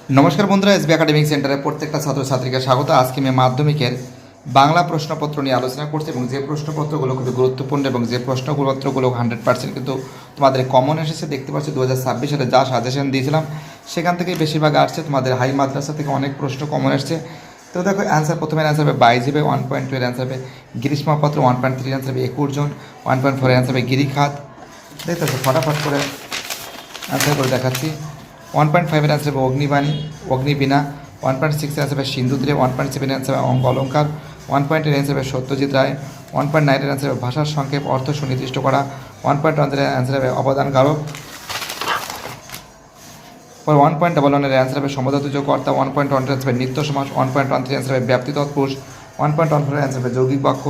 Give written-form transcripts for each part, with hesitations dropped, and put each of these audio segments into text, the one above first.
নমস্কার বন্ধুরা, SB academic সেন্টারে প্রত্যেকটা ছাত্রছাত্রীকে স্বাগত। আজকে আমি মাধ্যমিকের বাংলা প্রশ্নপত্র নিয়ে আলোচনা করছি এবং যে প্রশ্নপত্রগুলো খুবই গুরুত্বপূর্ণ এবং যে প্রশ্নপত্রগুলো 100% কিন্তু তোমাদের কমন এসেছে। দেখতে পাচ্ছি 2026 সালে যা সাজেশন দিয়েছিলাম সেখান থেকেই বেশিরভাগ আসছে। তোমাদের হাই মাদ্রাসা থেকে অনেক প্রশ্ন কমন এসছে। তো দেখো অ্যান্সার, প্রথমের অ্যান্সার হবে 22 হবে, 1.2 এর অ্যান্সার হবে গ্রীষ্মপত্র, 1.3 এর অ্যান্সার হবে একুরজন, 1.4 এর অ্যান্সার হবে গিরিখাত। দেখতে পাচ্ছি, ফটাফট করে অ্যান্সার করে দেখাচ্ছি। 1.5 এর অ্যান্সার হবে অগ্নিবীণা, 1.6 এর অ্যান্সার হবে সিন্ধুদ্রে, 1.7 এর অ্যান্সার হবে অঙ্গ অলঙ্কার, 1.8 এর অ্যান্সার হবে সত্যজিৎ রায়, 1.9 এর অ্যান্সার হবে ভাষার সংক্ষেপ অর্থ সুনির্দিষ্ট করা, 1.1 এর অ্যান্সার হবে অবদান কারক, 1.11 এর অ্যান্সার হবে সমধাতুজ কর্তা, 1.1 এর অ্যান্সার হবে নিত্য সমাস, 1.13 এর অ্যান্সার হবে ব্যাপ্তি তৎপুরুষ, 1.14 এর অ্যান্সার হবে যৌগিক বাক্য,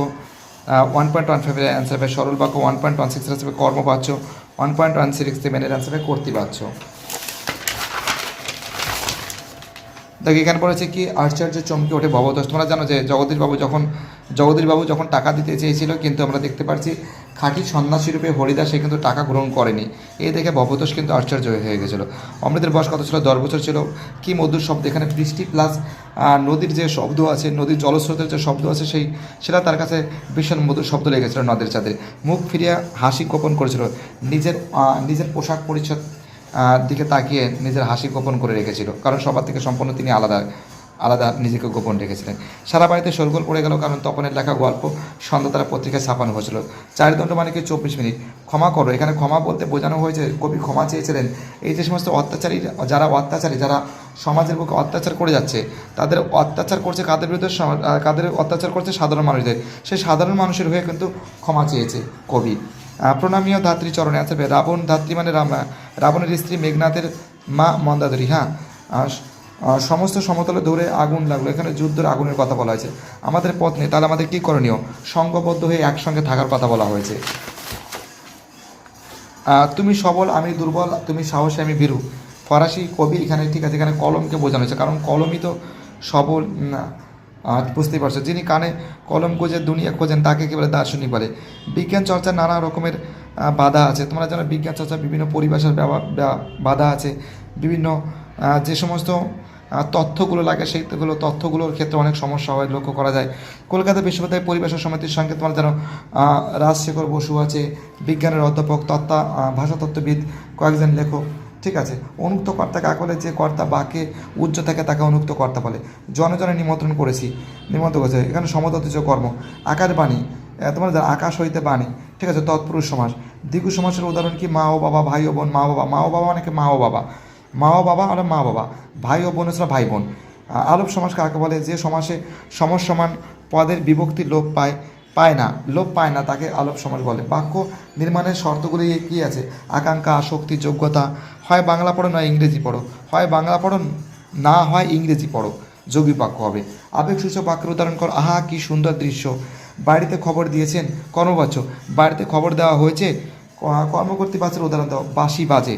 1.15 এর অ্যান্সার হবে সরল বাক্য, 1.16 এর অ্যান্সার হবে কর্মবাচ্য, 1.167 এর অ্যান্সার হবে কর্তৃবাচ্য। দেখো এখানে পড়েছে কি, আশ্চর্য চমকে ওঠে ভবতোষ। তোমরা জানো যে জগদীশবাবু যখন টাকা দিতে চেয়েছিল, কিন্তু আমরা দেখতে পাচ্ছি খাঁটি সন্ন্যাসী রূপে হরিদাস সে কিন্তু টাকা গ্রহণ করেনি। এই দেখে ভবতোষ কিন্তু আশ্চর্য হয়ে গেছিলো। অমৃতের বয়স কত ছিল? 10 বছর ছিল। কি মধুর শব্দ! এখানে বৃষ্টি প্লাস নদীর যে শব্দ আছে, নদীর জলস্রোতের যে শব্দ আছে, সেটা তার কাছে ভীষণ মধুর শব্দ লেগেছিল। নদের চাঁদে মুখ ফিরিয়ে হাসি গোপন করেছিল, নিজের পোশাক পরিচ্ছদ দিকে তাকিয়ে নিজের হাসি গোপন করে রেখেছিল, কারণ সবার থেকে সম্পূর্ণ তিনি আলাদা নিজেকে গোপন রেখেছিলেন। সারা বাড়িতে শোরগোল পড়ে গেল, কারণ তপনের লেখা গল্প সন্ধ্যাতারা পত্রিকায় ছাপানো হয়েছিল। 4 দণ্ড মানে কি 24 মিনিট। ক্ষমা করো, এখানে ক্ষমা বলতে বোঝানো হয়েছে কবি ক্ষমা চেয়েছিলেন এই যে সমস্ত অত্যাচারী যারা সমাজের বুকে অত্যাচার করে যাচ্ছে, তাদের অত্যাচার করছে কাদের বিরুদ্ধে? কাদের অত্যাচার করছে? সাধারণ মানুষদের। সেই সাধারণ মানুষের হয়ে কিন্তু ক্ষমা চেয়েছে কবি। প্রণামীয় ধাত্রী চরণে আছে রাবণ। ধাত্রী মানে রাবণের স্ত্রী মেঘনাথের মা মন্দাদরী। সমস্ত সমতলে দৌড়ে আগুন লাগলো। এখানে যুদ্ধের আগুনের কথা বলা হয়েছে। আমাদের পথ নেই, তাহলে আমাদের কী করণীয়? সংঘবদ্ধ হয়ে একসঙ্গে থাকার কথা বলা হয়েছে। তুমি সবল আমি দুর্বল, তুমি সাহসী আমি ভীরু। ফরাসি কবি এখানে, ঠিক আছে, এখানে কলমকে বোঝানো হয়েছে, কারণ কলমই তো সবল। বুঝতেই পারছো, যিনি কানে কলম খোঁজে দুনিয়া খোঁজেন তাকে কী বলে? দার্শনিক বলে। বিজ্ঞান চর্চার নানা রকমের বাধা আছে। তোমরা জানো বিজ্ঞান চর্চা বিভিন্ন পরিভাষার বাধা আছে। বিভিন্ন যে সমস্ত তথ্যগুলো লাগে সেইগুলো তথ্যগুলোর ক্ষেত্রে অনেক সমস্যা হয়, লক্ষ্য করা যায়। কলকাতা বিশ্ববিদ্যালয় পরিবেশক সমিতির সঙ্গে তোমরা জানো রাজশেখর বসু আছে, বিজ্ঞানের অধ্যাপক, ভাষাতত্ত্ববিদ, কয়েকজন লেখক। ঠিক আছে, অনুক্ত কর্তা কাকে বলে? যে কর্তা বাক্যে উচ্চ থাকে তাকে অনুক্ত কর্তা বলে। জনে নিমন্ত্রণ করেছে। এখানে সমতাতুজ কর্ম। আকার বাণী, তোমরা জানো আকাশ হইতে বাণী। ঠিক আছে, তৎপুরুষ সমাস। দ্বিগু সমাসের উদাহরণ কি? মা ও বাবা, ভাই ও বোন। মা ও বাবা মানে কি? মা ও বাবা আর মা বাবা। ভাই ও বোন হচ্ছে ভাই বোন। আলোপ সমাস কাকে বলে? যে সমাসে সমসমান পদের বিভক্তি লোপ পায় না তাকে আলোপ সমাস বলে। বাক্য নির্মাণের শর্তগুলি কী আছে? আকাঙ্ক্ষা, আসক্তি, যোগ্যতা। হয় বাংলা পড়ো নয় ইংরেজি পড়ো, হয় বাংলা পড়ো না হয় ইংরেজি পড়ো, যৌগিক বাক্য হবে। আবেগসূচক বাক্যের উদাহরণ কর। আহা কি সুন্দর দৃশ্য। বাড়িতে খবর দিয়েছেন, কর্মবাচ্য। বাড়িতে খবর দেওয়া হয়েছে, কর্মকর্তৃবাচ্যের উদাহরণ দাও। বাঁশি বাজে।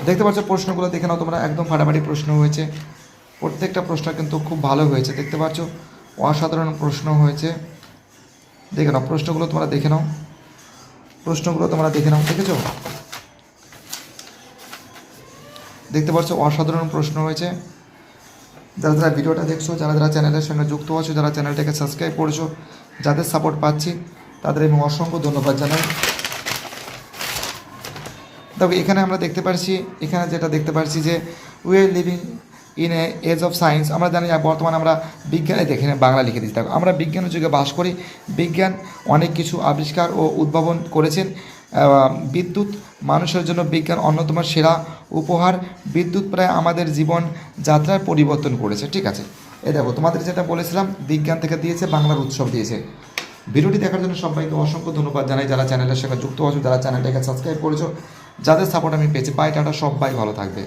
দেখতে পাচ্ছ প্রশ্নগুলো দেখে নাও তোমরা, একদম ফাটাফাটি প্রশ্ন হয়েছে। প্রত্যেকটা প্রশ্ন কিন্তু খুব ভালো হয়েছে। দেখতে পাচ্ছ অসাধারণ প্রশ্ন হয়েছে। দেখে নাও প্রশ্নগুলো তোমরা দেখে নাও। দেখেছো? দেখতে পাচ্ছ অসাধারণ প্রশ্ন হয়েছে। যারা ভিডিওটা দেখছো, যারা চ্যানেলের সঙ্গে যুক্ত আছো, যারা চ্যানেলটাকে সাবস্ক্রাইব করেছো, যাদের সাপোর্ট পাচ্ছি তাদের আমি অসংখ্য ধন্যবাদ জানাই। তবে এখানে আমরা দেখতে পারছি যে we are living in a age of science. আমরা জানি বর্তমানে আমরা বিজ্ঞানে দেখে বাংলা লিখে দিচ্ছি। দেখো আমরা বিজ্ঞানের যুগে বাস করি। বিজ্ঞান অনেক কিছু আবিষ্কার ও উদ্ভাবন করেছেন। বিদ্যুৎ মানুষের জন্য বিজ্ঞান অন্যতম সেরা উপহার। বিদ্যুৎ প্রায় আমাদের জীবন যাত্রার পরিবর্তন করেছে। ঠিক আছে, দেখো তোমাদের যেটা বলেছিলাম বিজ্ঞান থেকে দিয়েছে, বাংলার উৎসব দিয়েছে। ভিডিওটি দেখার জন্য সবাইকে অসংখ্য ধন্যবাদ জানাই। যারা চ্যানেলের সঙ্গে যুক্ত আছো, যারা চ্যানেলটাকে সাবস্ক্রাইব করেছো, যাদের সাপোর্ট আমি পেয়েছি, বাই টাটা, সবাই ভালো থাকবে।